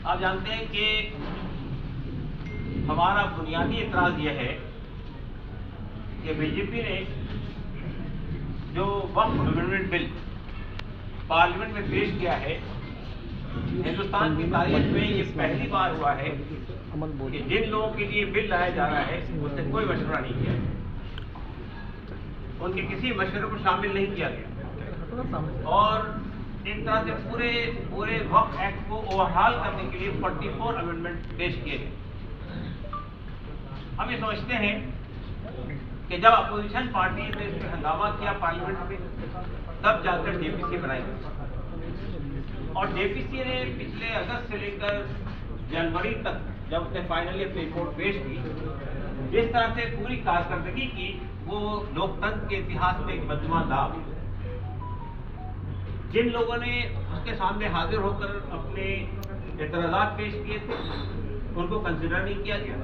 आप जानते हैं कि हमारा बुनियादी एतराज़ यह है कि बीजेपी ने जो वक्फ अमेंडमेंट बिल पार्लियामेंट में पेश किया है, हिंदुस्तान की तारीख में ये पहली बार हुआ है कि जिन लोगों के लिए बिल लाया जा रहा है उससे कोई मशवरा नहीं किया, उनके किसी मशवरे को शामिल नहीं किया गया और एक तरह से पूरे वक्फ एक्ट को ओवरहाल करने के लिए 44 अमेंडमेंट पेश किए गए। हम ये समझते हैं कि जब अपोजिशन पार्टी ने इस पर हंगामा किया पार्लियामेंट में, तब जाकर जेपीसी बनाई गई और जेपीसी ने पिछले अगस्त से लेकर जनवरी तक जब उसने फाइनली अपनी रिपोर्ट पेश की, जिस तरह से पूरी कारकर्दगी की वो लोकतंत्र के इतिहास में एक बदनुमा दाग। जिन लोगों ने उसके सामने हाजिर होकर अपने एतराज़ात पेश किए थे उनको कंसिडर नहीं किया गया।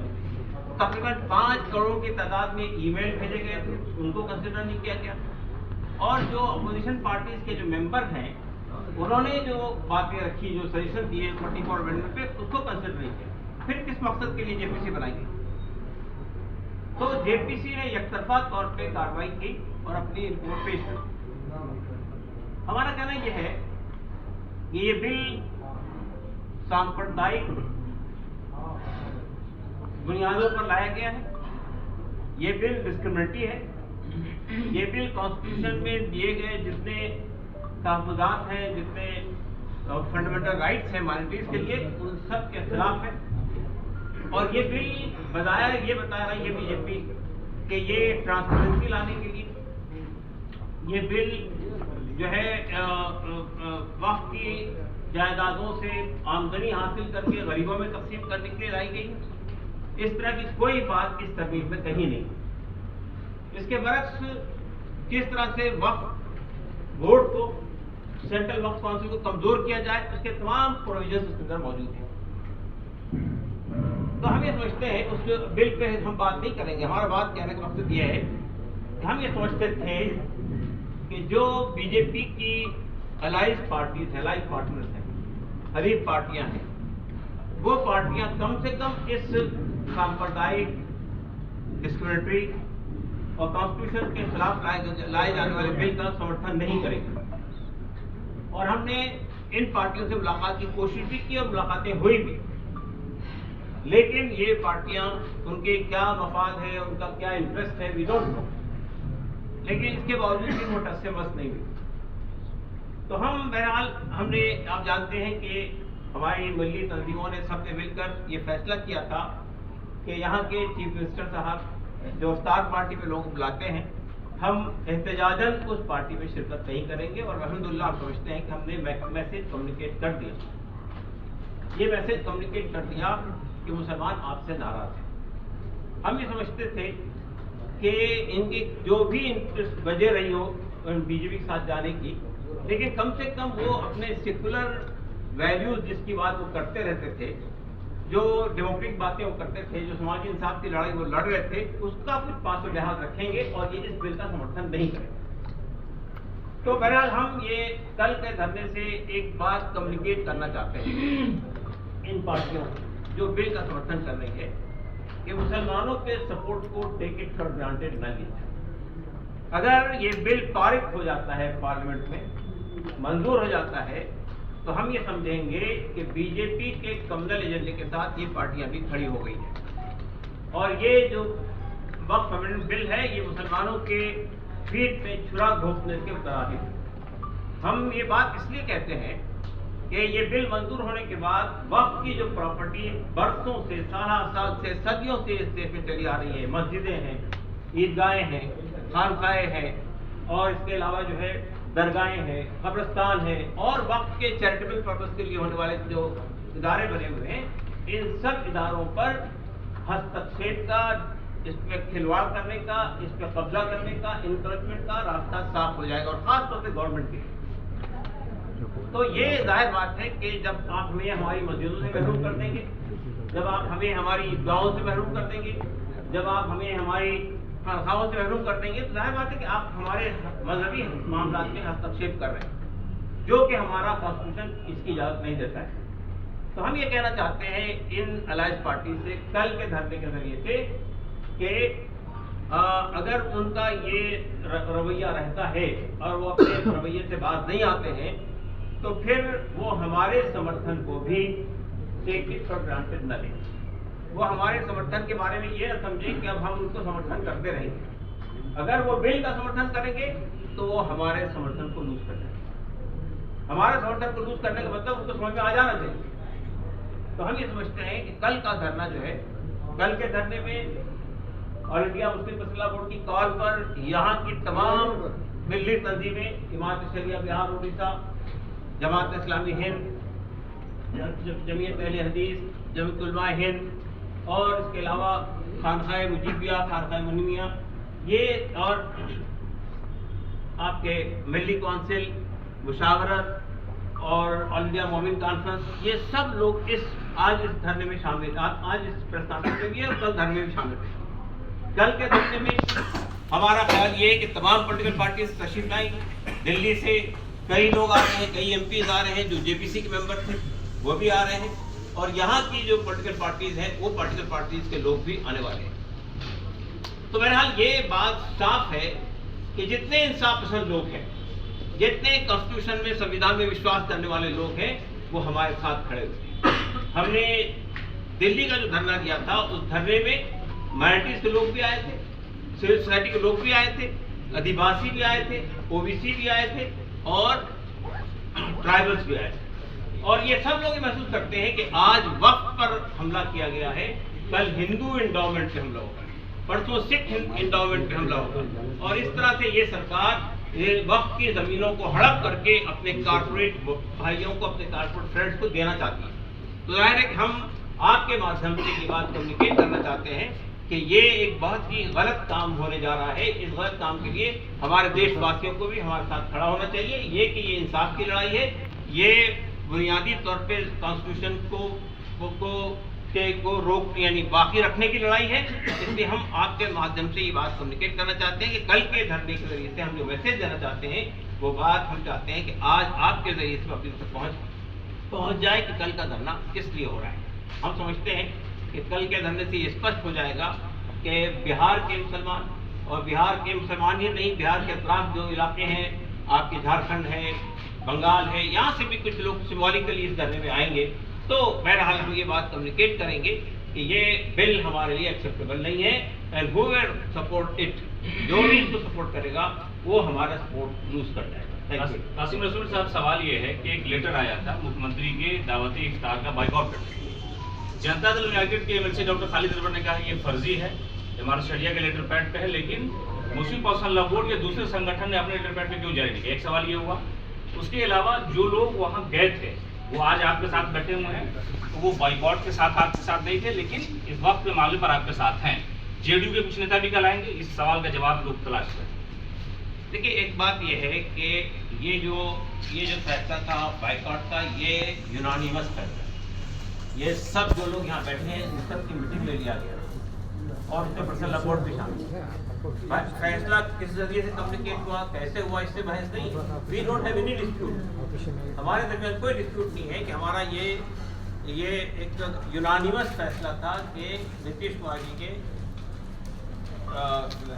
तकरीबन 5 करोड़ की तादाद में ईमेल भेजे गए थे, उनको कंसिडर नहीं किया गया और जो अपोजिशन पार्टीज के जो मेंबर हैं उन्होंने जो बातें रखी, जो सजेशन दिए 44 अमेंडमेंट पे, उसको कंसिडर नहीं किया। फिर किस मकसद के लिए जेपीसी बनाई गई? तो जेपीसी ने एकतरफा तौर पे कार्रवाई की और अपनी रिपोर्ट पेश की। हमारा कहना यह है कि ये बिल सांप्रदायिक बुनियादों पर लाया गया है, ये बिल डिस्क्रिमिनेटरी है, ये बिल कॉन्स्टिट्यूशन में दिए गए जितने तहफ़्फ़ुज़ात हैं, जितने फंडामेंटल राइट्स हैं माइनॉरिटीज के लिए, उन सब के खिलाफ है। और ये बिल बताया ये बीजेपी कि ये ट्रांसपेरेंसी लाने के लिए, ये बिल जो है वक्फ की जायदादों से आमदनी हासिल करके गरीबों में तकसीम करने के लिए लाई गई। इस तरह की कोई बात इस तरमीम में कहीं नहीं। इसके बरक्स किस तरह से वक्फ बोर्ड को, सेंट्रल वक्फ काउंसिल को कमजोर किया जाए, उसके तमाम प्रोविजन उसके अंदर मौजूद हैं। तो हम ये समझते हैं, उस बिल पे हम बात नहीं करेंगे। हमारा बात कहने का मकसद यह है कि हम ये समझते थे कि जो बीजेपी की अलाइज पार्टनर्स हैं, हरीफ पार्टियां हैं, वो पार्टियां कम से कम इस सांप्रदायिक, डिस्क्रिमिनेटरी और कॉन्स्टिट्यूशन के खिलाफ लाए जाने वाले बिल का समर्थन नहीं करेंगे। और हमने इन पार्टियों से मुलाकात की कोशिश भी की और मुलाकातें हुई भी, लेकिन ये पार्टियां, उनके क्या मफाद है, उनका क्या इंटरेस्ट है, वी डोंट नो, लेकिन इसके बावजूद भी वो टस से मस नहीं हुई। तो हम बहरहाल हमने, आप जानते हैं कि हमारी मिली तंजीमों ने सबने मिलकर ये फैसला किया था कि यहाँ के चीफ मिनिस्टर साहब जो स्टार पार्टी पे लोग बुलाते हैं, हम एहतजाजन उस पार्टी में शिरकत नहीं करेंगे। और अल्हम्दुलिल्लाह हम समझते हैं कि हमने मैसेज कम्युनिकेट कर दिया, ये मैसेज कम्युनिकेट कर दिया कि मुसलमान आपसे नाराज हैं। हम ये समझते थे कि इनकी जो भी इंटरेस्ट वजह रही हो बीजेपी के साथ जाने की, लेकिन कम से कम वो अपने सेकुलर वैल्यूज जिसकी बात वो करते रहते थे, जो डेमोक्रेटिक बातें वो करते थे, जो समाजी इंसाफ की लड़ाई वो लड़ रहे थे, उसका कुछ पास लिहाज रखेंगे और ये इस बिल का समर्थन नहीं करेंगे। तो बहरहाल हम ये कल के धरने से एक बात कम्युनिकेट करना चाहते हैं इन पार्टियों जो बिल का समर्थन कर रही है कि मुसलमानों के सपोर्ट को टेक इट फॉर ग्रांटेड न लीजिए। अगर ये बिल पारित हो जाता है, पार्लियामेंट में मंजूर हो जाता है, तो हम ये समझेंगे कि बीजेपी के कम्युनल एजेंडे के साथ ये पार्टियां भी खड़ी हो गई हैं और ये जो वक्फ अमेंडमेंट बिल है, ये मुसलमानों के पीठ में छुरा घोंपने के मुतरादिफ है। हम ये बात इसलिए कहते हैं कि ये बिल मंजूर होने के बाद वक्फ की जो प्रॉपर्टी बरसों से, साल से, सदियों से इस देश में चली आ रही है, मस्जिदें हैं, ईदगाहें हैं, खानकाहें हैं और इसके अलावा जो है दरगाहें हैं, कब्रिस्तान हैं और वक्त के चैरिटेबल पर्पस के लिए होने वाले जो इदारे बने हुए हैं, इन सब इदारों पर हस्तक्षेप का, इस पर खिलवाड़ करने का, इस पर कब्जा करने का, इंक्रोचमेंट का रास्ता साफ हो जाएगा और खासतौर से गवर्नमेंट के। तो ये जाहिर बात है कि जब आप हमें हमारी मस्जिदों से महरूम कर देंगे, जब आप हमें हमारी ईदगाहों से महरूम कर देंगे, जब आप हमें हमारी खानखाहों से महरूम कर देंगे, तो जाहिर बात है कि आप हमारे मजहबी मामलात में हस्तक्षेप कर रहे हैं, जो कि हमारा कॉन्स्टिट्यूशन इसकी इजाजत नहीं देता है। तो हम ये कहना चाहते हैं इन अलायंस पार्टी से कल के धरने के जरिए से कि अगर उनका ये रवैया रहता है और वो अपने रवैये से बात नहीं आते हैं तो फिर वो हमारे समर्थन को भी टेक इट फॉर ग्रांटेड न लें। वो हमारे समर्थन के बारे में ये न समझें कि अब हम उनको समर्थन करते रहेंगे। अगर वो बिल का समर्थन करेंगे तो वो हमारे समर्थन को लूज कर जाएंगे। हमारे समर्थन को लूज करने का मतलब उनको समझ में आ जाना चाहिए। तो हम ये समझते हैं कि कल का धरना जो है, कल के धरने में all India Muslim personal board की कॉल पर यहाँ की तमाम मिली तंजीमें, जमात शरिया बिहार उड़ीसा, जमात इस्लामी हिंद, जमीयत अहले हदीस, जमीयत उलमा हिंद और इसके अलावा खानखाए मुजीबिया, खानखाए मुनिमिया, ये और आपके मिली काउंसिल, मुशावरत और ऑल इंडिया मोमिन कॉन्फ्रेंस, ये सब लोग आज इस धरने में शामिल, आज इस प्रस्ताव में भी है और कल धरने में शामिल है। कल के धरने में हमारा ख्याल ये है कि तमाम पॉलिटिकल पार्टी तशरीफ लाई। दिल्ली से कई लोग आ रहे हैं, कई एमपीज आ रहे हैं जो जेपीसी के मेंबर थे वो भी आ रहे हैं, और यहाँ की जो पॉलिटिकल पार्टीज हैं वो पॉलिटिकल पार्टीज के लोग भी आने वाले हैं। तो बहरहाल ये बात साफ है कि जितने इंसाफ पसंद लोग हैं, जितने कॉन्स्टिट्यूशन में, संविधान में विश्वास करने वाले लोग हैं, वो हमारे साथ खड़े हुए। हमने दिल्ली का जो धरना दिया था उस धरने में माइनॉरिटीज के लोग भी आए थे, सिविल सोसाइटी के लोग भी आए थे, आदिवासी भी आए थे, ओबीसी भी आए थे और ट्राइबल्स भी आए थे। और ये सब लोग महसूस करते हैं कि आज वक्फ पर हमला किया गया है, कल हिंदू इंडोमेंट पे हमला होगा, परसों सिख इंडोमेंट पे हमला होगा, और इस तरह से ये सरकार वक्फ की जमीनों को हड़प करके अपने कारपोरेट भाइयों को, अपने कारपोरेट फ्रेंड्स को देना चाहती है। तो जाहिर है कि हम आपके माध्यम से ये बात कम्युनिकेट करना चाहते हैं कि ये एक बहुत ही गलत काम होने जा रहा है। इस गलत काम के लिए हमारे देशवासियों को भी हमारे साथ खड़ा होना चाहिए। ये कि ये इंसाफ की लड़ाई है, ये बुनियादी तौर पे कॉन्स्टिट्यूशन को रोक यानी बाकी रखने की लड़ाई है। इसलिए हम आपके माध्यम से ये बात कम्युनिकेट करना चाहते हैं कि कल के धरने के जरिए से हम जो मैसेज देना चाहते हैं वो बात हम चाहते हैं कि आज आपके जरिए से पब्लिक तक पहुंच जाए कि कल का धरना किस लिए हो रहा है। हम समझते हैं कि कल के धरने से ये स्पष्ट हो जाएगा कि बिहार के मुसलमान, और बिहार के मुसलमान ही नहीं, बिहार के अतराफ जो इलाके हैं, आपके झारखंड है, बंगाल है, यहाँ से भी कुछ लोग सिम्बॉलिकली इस धरने में आएंगे। तो बहरहाल हम ये बात कम्युनिकेट करेंगे कि ये बिल हमारे लिए एक्सेप्टेबल नहीं है, एंड हूएवर सपोर्ट इट, जो भी इसको सपोर्ट करेगा वो हमारा सपोर्ट लूज कर जाएगा। कासिम रसूल साहब, सवाल ये है कि एक लेटर आया था मुख्यमंत्री के दावती इफ्तार का बाइकआउट करने। जनता दल यूनाइटेड के एमएलसी डॉक्टर खालिद अनवर ने कहा ये फर्जी है, हमारा शरिया के लेटर पैड पे है, लेकिन मुस्लिम पर्सनल लॉ बोर्ड के दूसरे संगठन ने अपने लेटर पैड पे क्यों जारी नहीं किया? एक सवाल ये हुआ। उसके अलावा जो लोग वहाँ गए थे वो आज आपके साथ बैठे हुए हैं, तो वो बाइकआउट के साथ आपके साथ नहीं थे, लेकिन इस वक्त के मामले पर आपके साथ हैं। जेडीयू के कुछ नेता भी कल आएंगे, इस सवाल का जवाब लोग तलाश करें। देखिए, एक बात यह है कि ये जो फैसला था बाइकआउट का, ये यूनानिमस फैसला, ये सब जो लोग यहाँ बैठे हैं इन सब की मीटिंग में लिया गया और उसमें पर्सनल रिपोर्ट भी शामिल है। फैसला किस जरिए से कम्युनिकेट हुआ, कैसे हुआ, इससे बहस नहीं। We don't have any dispute, हमारे दरमियान कोई डिस्प्यूट नहीं है कि हमारा ये एक यूनानिमस फैसला था कि नीतीश कुमार जी के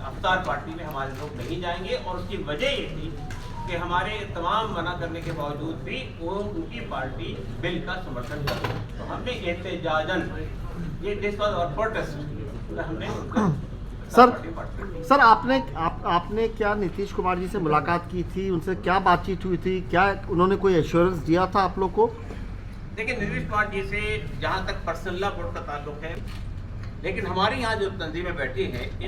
अफ्तार पार्टी में हमारे लोग नहीं जाएंगे, और उसकी वजह ये थी कि हमारे तमाम मना करने के बावजूद भी उनकी पार्टी बिल का समर्थन कर रही। तो हमने एहतजाजन, ये दिस वाज आवर प्रोटेस्ट, हमने सर आपने क्या नीतीश कुमार जी से मुलाकात की थी, उनसे क्या बातचीत हुई थी, क्या उन्होंने कोई एश्योरेंस दिया था आप लोग को? देखिए, नीतीश कुमार जी से जहाँ तक पर्सनल लॉ बोर्ड का ताल्लुक है, लेकिन हमारे यहाँ जो तंजीमें बैठी हैं